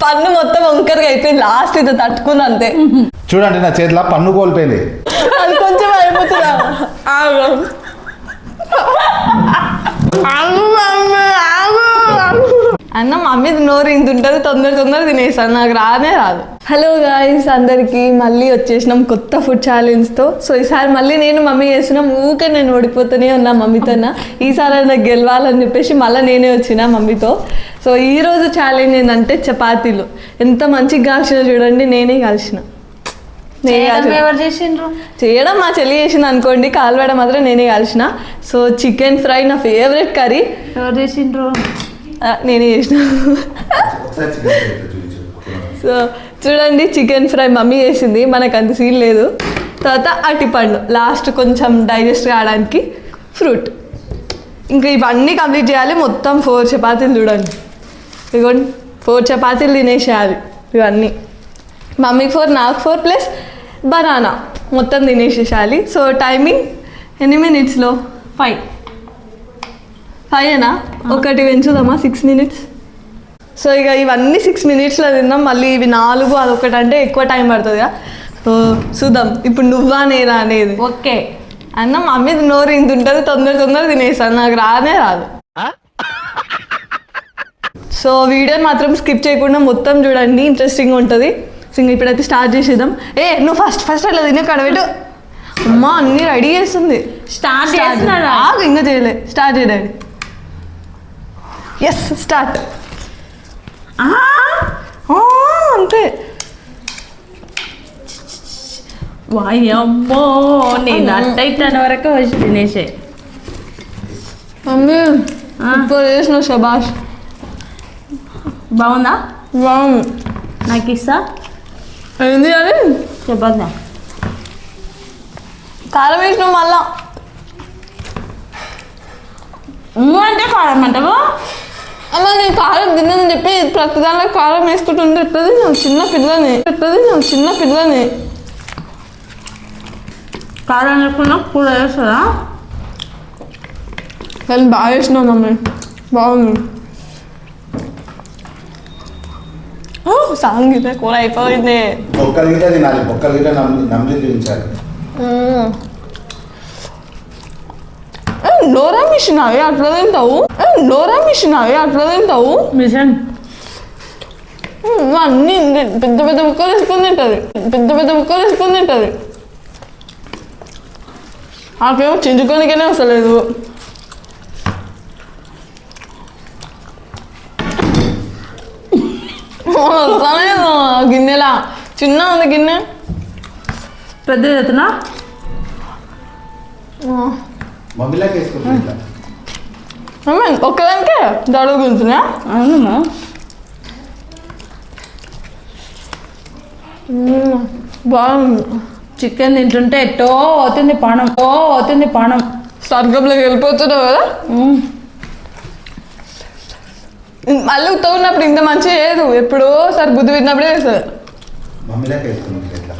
పన్ను మొత్తం వంకరగా అయిపోయింది, లాస్ట్ ఇది తట్టుకుంది అంతే. చూడండి నా చేతిలో పన్ను కోల్పోయింది. అది కొంచెం అయిపోతుందా? అన్న మమ్మీ నోరు ఇంత ఉంటుంది, తొందర తినేసాను, నాకు రానే రాదు. హలో గాయ్స్, అందరికీ మళ్ళీ వచ్చేసినాం కొత్త ఫుడ్ ఛాలెంజ్తో. సో ఈసారి మళ్ళీ నేను మమ్మీ చేసినాం. ఊకే నేను ఓడిపోతూనే ఉన్నా మమ్మీతోనా, ఈసారి నాకు గెలవాలని చెప్పేసి మళ్ళీ నేనే వచ్చిన మమ్మీతో. సో ఈరోజు ఛాలెంజ్ ఏంటంటే చపాతీలు. ఎంత మంచిగా కాల్చిన చూడండి, నేనే కాల్చిన. చేయడం మా చెల్లి చేసింది అనుకోండి, కాల్వడం మాత్రం నేనే కాల్చిన. సో చికెన్ ఫ్రై నా ఫేవరెట్ కర్రీ. ఎవరు చేసిండ్రు? నేనే చేసిన. సో చూడండి, చికెన్ ఫ్రై మమ్మీ చేసింది, మనకు అంత సీన్ లేదు. తర్వాత అరటిపండు లాస్ట్ కొంచెం డైజెస్ట్ కావడానికి, ఫ్రూట్. ఇంకా ఇవన్నీ కంప్లీట్ చేయాలి. మొత్తం 4 చపాతీలు చూడండి, ఇదిగోండి 4 చపాతీలు తినేసేయాలి ఇవన్నీ. మమ్మీకి 4, నాకు 4 ప్లస్ బనానా మొత్తం తినేసేయాలి. సో టైమింగ్ ఎన్ని మినిట్స్లో? 5 ఒకటి పెంచుదామా 6 మినిట్స్. సో ఇక ఇవన్నీ 6 మినిట్స్లో తిందాం. మళ్ళీ ఇవి 4 అదొకటి అంటే ఎక్కువ టైం పడుతుంది కదా. సో చూద్దాం ఇప్పుడు నువ్వా నేనా అనేది. ఓకే అన్న మమ్మీ నోరు ఇంత ఉంటుంది, తొందర తినేసాను, నాకు రానే రాదు. సో వీడియోని మాత్రం స్కిప్ చేయకుండా మొత్తం చూడండి, ఇంట్రెస్టింగ్గా ఉంటుంది. సో ఇంక ఇప్పుడైతే స్టార్ట్ చేసేద్దాం. నువ్వు ఫస్ట్ అట్లా తినే కడబెట్టు. అమ్మా అన్నీ రెడీ చేస్తుంది. స్టార్ట్ చేస్తున్నాడా? ఇంకా చేయలే, స్టార్ట్ చేయడానికి. Yes start. అంతే. వాయమ్మో, నేను అట్టయిన వరకు వచ్చి తినేసే. మమ్మీ ఇప్పుడు చేసిన శబాష్. బాగుందా? బాగుంది. నాకు ఇస్తా. ఏంది అది? చెప్పద్దా? కారం వేసినావు మళ్ళా. అంటే కారం అంటావా? అమ్మ నేను కారం తిన్నానని చెప్పి ప్రతి దానిలో కారం వేసుకుంటుంటే ఎట్లది? నేను చిన్న పిల్లని. కారం లేకుండా కూర వేస్తుందా? కానీ బాగా వేసినావు మమ్మీ, బాగుంది. సాంగితే కూర అయిపోయింది. ఒక్కరి గిట్ట తినాలి, ఒక్కరి గిట్ట నమ్మి చూపించాలి. డోరా మిషన్ అవి అట్లా తింటావు. మిషన్ అన్నీ పెద్ద ముక్కలు వేసుకొని తింటుంది. నాకేమో చించుకోనికనే వస్తలేదు. గిన్నెలా చిన్న ఉంది గిన్నె, పెద్ద ఎత్తున మమ్మీలాగా వేసుకుంటా. ఒక్కదానికే దడుగు గుంటున్నా. అవునమ్మా. బాగుంది. చికెన్ తింటుంటే ఎట్టో అవుతుంది పానం. స్వర్గంలోకి వెళ్ళిపోతున్నావు కదా. మళ్ళీ ఉత్తగున్నప్పుడు ఇంత మంచిగా లేదు, ఎప్పుడో సార్ బుద్ధి పెట్టినప్పుడే వేస్తుంది. మమ్మీలాగా వేసుకుంటా ఇట్లా.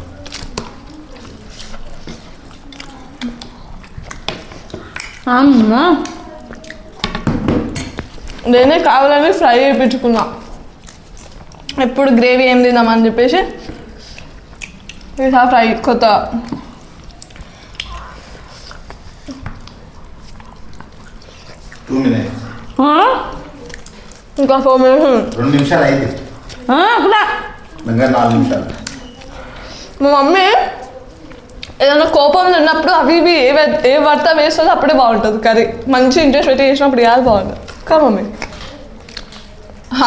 అమ్మా నేనే కావాలని ఫ్రై చేయించుకున్నా. ఎప్పుడు గ్రేవీ ఏం తిందామని చెప్పేసి ఫ్రై కొత్త. ఇంకా 4 మినిట్స్. 2 నిమిషాలు అయింది. ఇంకా 4 నిమిషాలు. మా మమ్మీ ఏదైనా కోపం ఉన్నప్పుడు అవి ఇవి ఏ భర్త వేస్తుందో అప్పుడే బాగుంటుంది కర్రీ. మంచి ఇంట్రెస్ట్ పెట్టి చేసినప్పుడు కాదు బాగుంటుంది కదా మమ్మీ.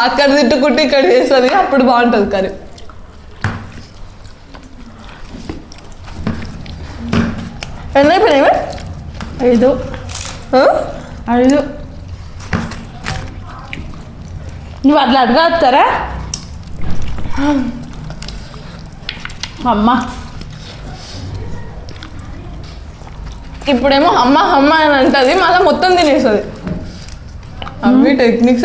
అక్కడ తిట్టుకుంటే ఇక్కడ చేస్తుంది, అప్పుడు బాగుంటుంది కర్రీ. ఎన్ని అయిపోయినాయి? 5. నువ్వు అట్లా అడగస్తారా? అమ్మా ఇప్పుడేమో అమ్మ అని అంటుంది, మళ్ళీ మొత్తం తినేస్తుంది. అవి టెక్నిక్స్.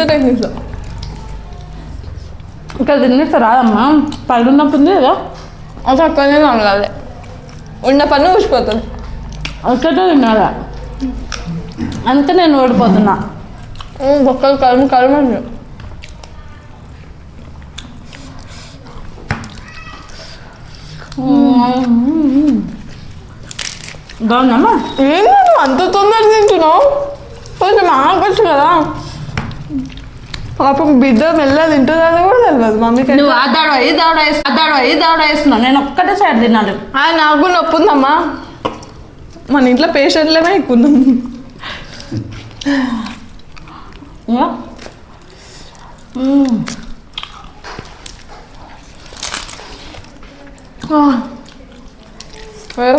ఇక్కడ తినేస్తా రాదమ్మా, పళ్ళు ఉన్నప్పుడు కదా అసలు అక్కడనే వండాలి, ఉన్న పన్ను ఊసిపోతుంది. ఒక్కటే తినాలా, అంతే నేను ఓడిపోతున్నా. బొక్కలు కలుమండి. బాగుందమ్మా. ఏంటి నువ్వు అంత తొందర తింటున్నావు? కొంచెం ఆగొచ్చు కదా. పాపం బిడ్డ మెల్ల తింటుందని కూడా తెలియదు మమ్మీకి. నువ్వు ఆ దాడ ఈ దాడ వేస్తున్నావు. నేను ఒక్కటే సైడ్ తినాలి. నాకు కూడా నొప్పి ఉందమ్మా. మన ఇంట్లో పేషెంట్లేమే ఎక్కున్నాం.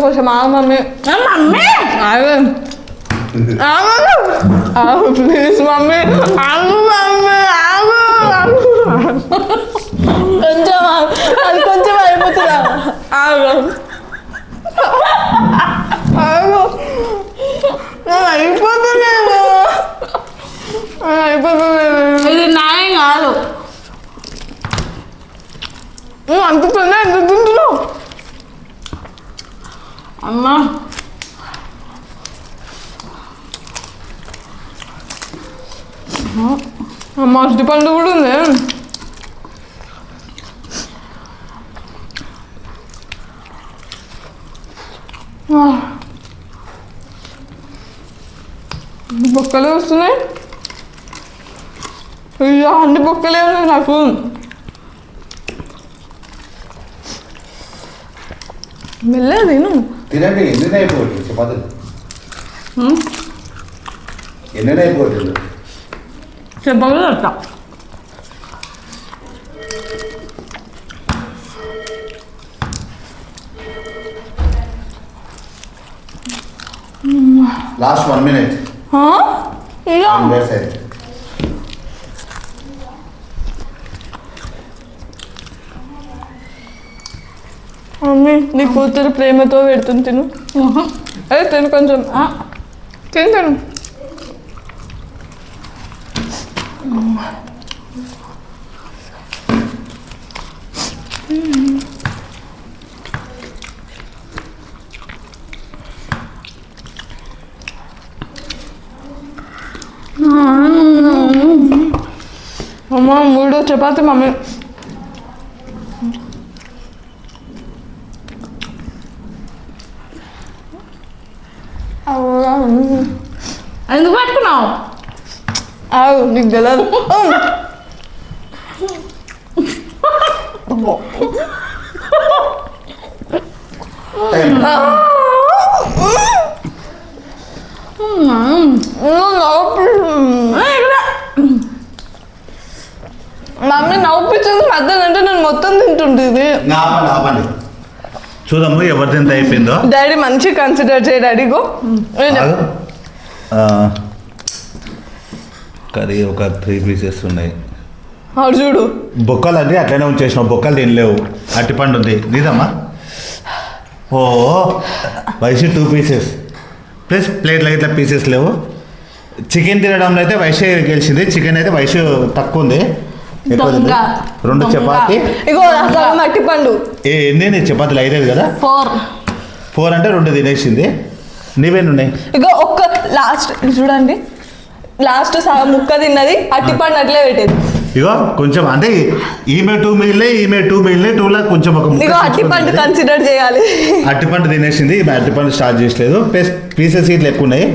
కొంచెం ఆగు మమ్మీ. మమ్మీ ఆగు ప్లీజ్ మమ్మీ. ఆగు మమ్మీ, ఆగు. కొంచెం అది కొంచెం అయిపోతుందా? ఆగు ఆగు. అయిపోతున్నాను, అయిపోతున్నాను. ఇది న్యాయం కాదు. అంత తొందర ఎంత తింటున్నావు అమ్మా? అమ్మ అరటి పండు కూడా ఉంది. బొక్కలే వస్తున్నాయి. అయ్యా అన్ని బొక్కలే ఉన్నాయి నాకు. మెల్లగా తిను. తినండి. ఎన్ని అయిపోతుంది చపాతీలు? ఎన్ని అయిపోతుంది? చెప్పగలుగుతా. Last 1 minute. ఇలా మమ్మీ నీ కూతురు ప్రేమతో పెడుతుంది, తిను. అదే తిను కొంచెం. తిను. అమ్మ 3 చపాతి మమ్మీ. ఎందుకు పట్టుకున్నావు? ఆవు నీకు తెలియదు. మమ్మీ నవ్వుపించింది మధ్యలో అంటే నేను మొత్తం తింటుండేది. ఆపండి చూద్దాము ఎవరిది ఎంత అయిపోయిందో. డాడీ మంచి కన్సిడర్ చేయ డాడీగో. కర్రీ ఒక 3 pieces ఉన్నాయి. చూడు బొక్కలు అన్నీ అట్లనే ఉంచేసినావు. బొక్కలు తినలేవు. అరటిపండు ఉంది నీదమ్మా. ఓ వయసు 2 pieces ప్లస్ ప్లేట్లో ఇట్లా పీసెస్ లేవు. చికెన్ తినడంలో అయితే వయసు గెలిచింది. చికెన్ అయితే వయసు తక్కువ ఉంది. 2 చపాతి. ఇగో అరటిపండు. ఎన్ని చపాతీలు 5 కదా? 4 అంటే 2 తినేసింది. నీవేను ఉన్నాయి? ఇగో ఒక్క లాస్ట్ చూడండి, లాస్ట్ సగం ముక్క తిన్నది. అరటిపండు అట్లే పెట్టేది. ఇగో కొంచెం అంటే ఈమె 2 మిగిలినాయి, ఈమె 2 మిగిలినాయి. 2లో కొంచెం ఒక ఇగో అరటిపండు కన్సిడర్ చేయాలి. అరటిపండు తినేసింది. ఈమె అరటిపండు స్టార్ట్ చేయలేదు. ప్లస్ పీసెస్ ఇట్లా ఎక్కువ ఉన్నాయి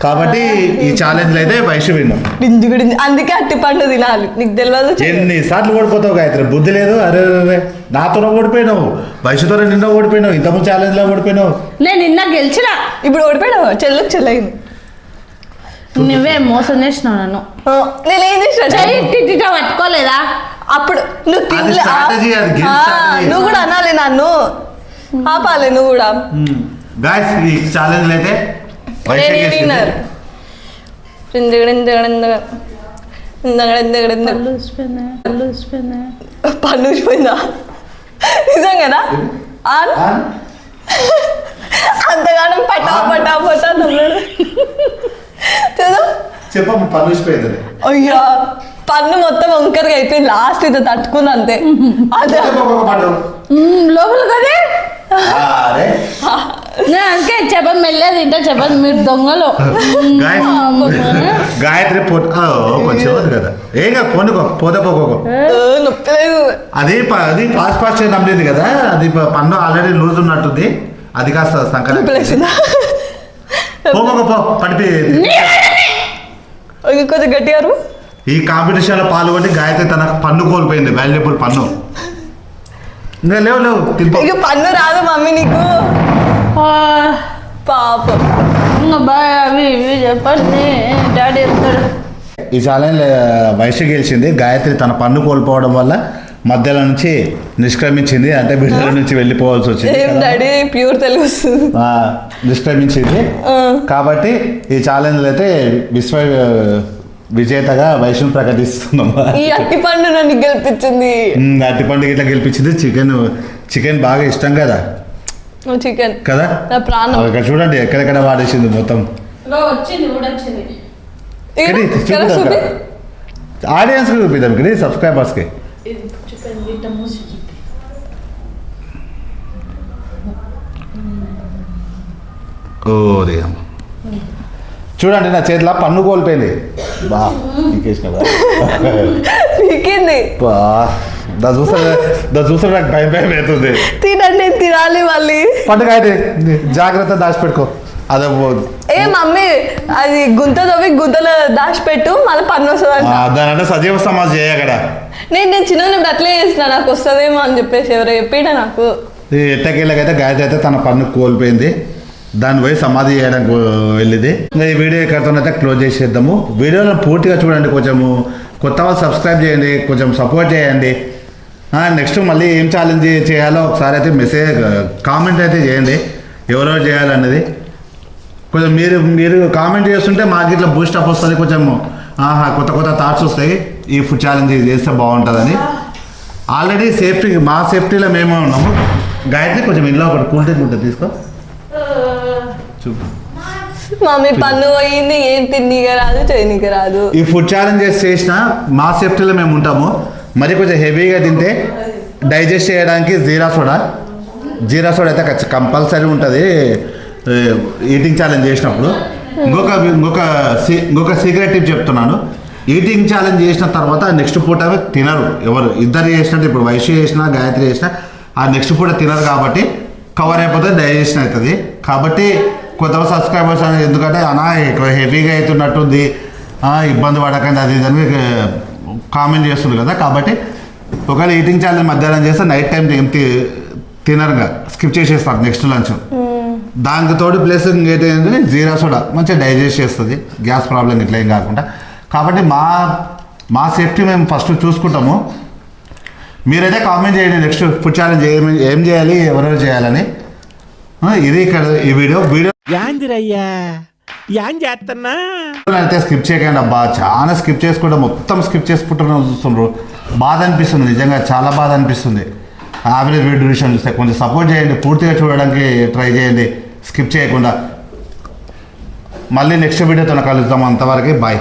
కాబట్టి ఈ ఛాలెంజ్లో అయితే వయసు విన్నాం. అందుకే అరటిపండు తినాలి. నీకు తెలియదు. ఎన్నిసార్లు ఓడిపోతావు గాయత్రి? బుద్ధి లేదు. అరే నాతో ఓడిపోయినావు, వయసుతో నిన్న ఓడిపోయినావు, ఇంతకుముందు ఛాలెంజ్లో ఓడిపోయినావు. నేను నిన్న గెలిచిన. ఇప్పుడు ఓడిపోయినావు. చెల్లయింది. నువ్వే మోసం చేసినావు నన్ను. నేనేం చేసిన పట్టుకోలేదా? అప్పుడు నువ్వు strategy. నువ్వు కూడా అనాలి, నన్ను ఆపాలి నువ్వు కూడా. గాయస్ ఈ ఛాలెంజ్లో అయితే పన్ను ఊసిపోయిందా? నిజంగానా? అంతగానం పట్టా చెప్పమ్మ. పన్ను ఊసిపోయింది. అయ్యా పన్ను మొత్తం వంకరగా అయిపోయింది. లాస్ట్ ఇది తట్టుకుంది అంతే. అదే లోపల కదే. అందుకే చెప్పదు మెల్లే తింటా. చెప్పదు మీరు దొంగలు. గాయత్రి కొంచెం కదా ఏగా కొనుక్కో పోతే పోకో నొప్పి లేదు. అది ఫాస్ట్ నమ్మింది కదా, అది పన్ను ఆల్రెడీ లూజ్ ఉన్నట్టుంది, అది కాస్త నొప్పి సంకలం లేచిందా? పో పడిపి. కొంచెం గట్టిగా అరువు. ఈ కాంపిటీషన్లో పాల్గొని గాయత్రి తన పన్ను కోల్పోయింది, వాల్యుబుల్ పన్ను. ఇంకా లేవు తింపో. ఇక పన్ను రాదు మమ్మీ నీకు, పాపం. ఇంకా బాయ్ అవి ఇవి చెప్పండి, డాడీ చెప్తాడు. ఈ ఛాలెంజ్ వైశ్య గెలిచింది. గాయత్రి తన పన్ను కోల్పోవడం వల్ల మధ్యలో నుంచి నిష్క్రమించింది, అంటే బిడ్డల నుంచి వెళ్ళిపోవాల్సి వచ్చింది. ఏం డాడీ ప్యూర్ తెలుగు వస్తుంది. నిష్క్రమించింది. కాబట్టి ఈ ఛాలెంజ్ అయితే విజేతగా వైష్ణు ప్రకటిస్తున్నాం. ఈ అట్టి పండు నన్ను గెలిపించింది. అట్టి పండుగ ఇట్లా గెలిపించింది. చికెన్ బాగా ఇష్టం కదా చికెన్ కదా, నా ప్రాణం. ఇక్కడ చూడండి ఎక్కడెక్కడ వాడేసింది మొత్తం. వచ్చింది కూడా వచ్చింది. ఆడియన్స్ చూపిద్దాం ఇక్కడ, సబ్స్క్రైబర్స్కి. ఓ దేహం చూడండి, నా చేతిలో పన్ను కోల్పోయింది. బా పీకింది. చూస్తే నాకు భయం అవుతుంది. తినండి, తినాలి మళ్ళీ. పండుగ అయితే జాగ్రత్త దాచిపెట్టుకో. అదే ఏ మమ్మీ అది గుంత తవ్వి గుంతలో దాచిపెట్టు, మళ్ళీ పన్ను వస్తుంది. దానంటే సజీవ సమాజ్ చేయ అక్కడ. నేను చిన్న అట్లే చేసిన, నాకు వస్తుందేమో అని చెప్పేసి ఎవరో చెప్పిన నాకు. ఎట్టకేళ్ళకైతే గాయత్రి అయితే తన పన్ను కోల్పోయింది, దాన్ని పోయి సమాధి చేయడానికి వెళ్ళింది. ఇంకా ఈ వీడియో ఎక్కడితోనైతే క్లోజ్ చేసేద్దాము. వీడియోలో పూర్తిగా చూడండి, కొంచెము కొత్త వాళ్ళు సబ్స్క్రైబ్ చేయండి, కొంచెం సపోర్ట్ చేయండి. నెక్స్ట్ మళ్ళీ ఏం ఛాలెంజ్ చేయాలో ఒకసారి అయితే కామెంట్ అయితే చేయండి, ఎవరెవరు చేయాలనేది. కొంచెం మీరు కామెంట్ చేస్తుంటే మాకు ఇట్లా బూస్టప్ వస్తుంది, కొంచెం కొత్త థాట్స్ వస్తాయి, ఈ ఫుడ్ ఛాలెంజ్ చేస్తే బాగుంటుందని. ఆల్రెడీ మా సేఫ్టీలో మేమే ఉన్నాము. గాయత్రి కొంచెం ఇంట్లో ఒకటి కూల్ డ్రింక్ ఉంటుంది, తీసుకో. మమ్మీ పన్ను పోయింది, ఏం తిన్నీగా రాదు, చేయనీకి రాదు. ఈ ఫుడ్ ఛాలెంజెస్ చేసిన మా సేఫ్టీలో మేము ఉంటాము. మరి కొంచెం హెవీగా తింటే డైజెస్ట్ చేయడానికి జీరా సోడా అయితే కంపల్సరీ ఉంటుంది ఈటింగ్ ఛాలెంజ్ చేసినప్పుడు. ఇంకొక సీక్రెట్ టిప్ చెప్తున్నాను. ఈటింగ్ ఛాలెంజ్ చేసిన తర్వాత నెక్స్ట్ పూట తినరు ఎవరు. ఇద్దరు చేసినట్టు, ఇప్పుడు వైశ్య చేసినా గాయత్రి చేసినా ఆ నెక్స్ట్ పూట తినరు, కాబట్టి కవర్ అయిపోతే డైజెషన్ అవుతుంది. కాబట్టి కొత్త సబ్స్క్రైబర్స్ అనేది, ఎందుకంటే హెవీగా అవుతున్నట్టుంది, ఇబ్బంది పడకండి అది ఇదని కామెంట్ చేస్తుంది కదా. కాబట్టి ఒకవేళ ఈటింగ్ ఛాలెంజ్ మధ్యాహ్నం చేస్తే నైట్ టైం తినరుగా స్కిప్ చేసేస్తారు నెక్స్ట్ లంచ్. దానికి తోడు ప్లస్ ఇంకేంటంటే జీరా సోడా మంచిగా డైజెస్ట్ చేస్తుంది, గ్యాస్ ప్రాబ్లం ఇట్లా ఏం కాకుండా. కాబట్టి మా సేఫ్టీ మేము ఫస్ట్ చూసుకుంటాము. మీరైతే కామెంట్ చేయండి నెక్స్ట్ ఫుడ్ ఛాలెంజ్ ఏం చేయాలి, ఎవరెవరు చేయాలని. ఇది ఇక్కడ ఈ వీడియో అయితే స్కిప్ చేయకండి అబ్బా, చాలా స్కిప్ చేసుకుంటే మొత్తం స్కిప్ చేసుకుంటున్నా చూస్తుండ్రు. బాధ అనిపిస్తుంది, నిజంగా చాలా బాధ అనిపిస్తుంది. యావరేజ్ వీడియో డ్యూరేషన్ చూస్తే కొంచెం సపోర్ట్ చేయండి, పూర్తిగా చూడడానికి ట్రై చేయండి స్కిప్ చేయకుండా. మళ్ళీ నెక్స్ట్ వీడియోతో కలుద్దాం, అంతవరకు బాయ్.